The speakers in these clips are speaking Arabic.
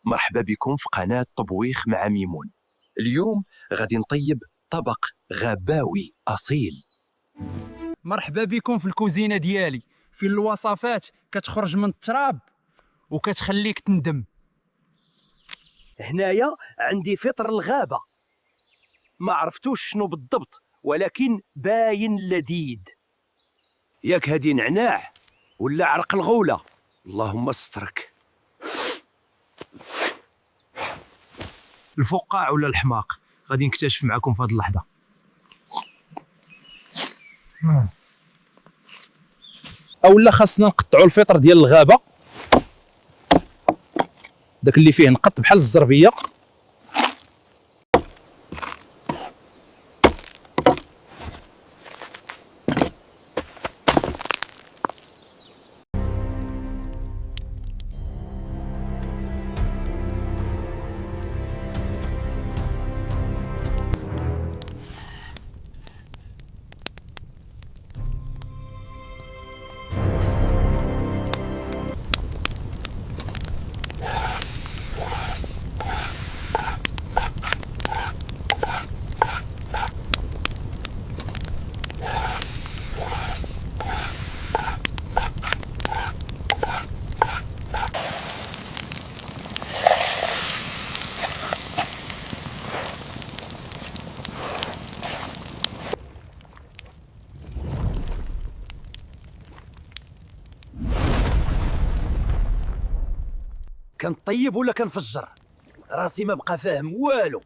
مرحبا بكم في قناة طبويخ مع ميمون. اليوم غادي نطيب طبق غاباوي أصيل. مرحبا بكم في الكوزينة ديالي، فين الوصفات كتخرج من التراب وكتخليك تندم. هنايا عندي فطر الغابة، ما عرفتوش شنو بالضبط ولكن باين لذيذ. ياك هادي نعناع ولا عرق الغولة؟ اللهم استرك. الفقاع ولا الحماق؟ غادي نكتشف معكم في هذه اللحظة. اولا خاصنا نقطعوا الفطر ديال الغابة، داك اللي فيه نقط بحال الزربية. كنطيب ولا كنفجر؟ راسي ما بقى فاهم والو.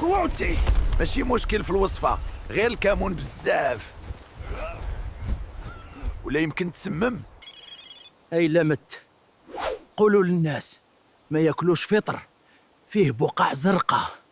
خوتي ماشي مشكل في الوصفة، غير الكمون بزاف. ولا يمكن تسمم. اي لمت، قولوا للناس ما ياكلوش فطر فيه بقع زرقاء.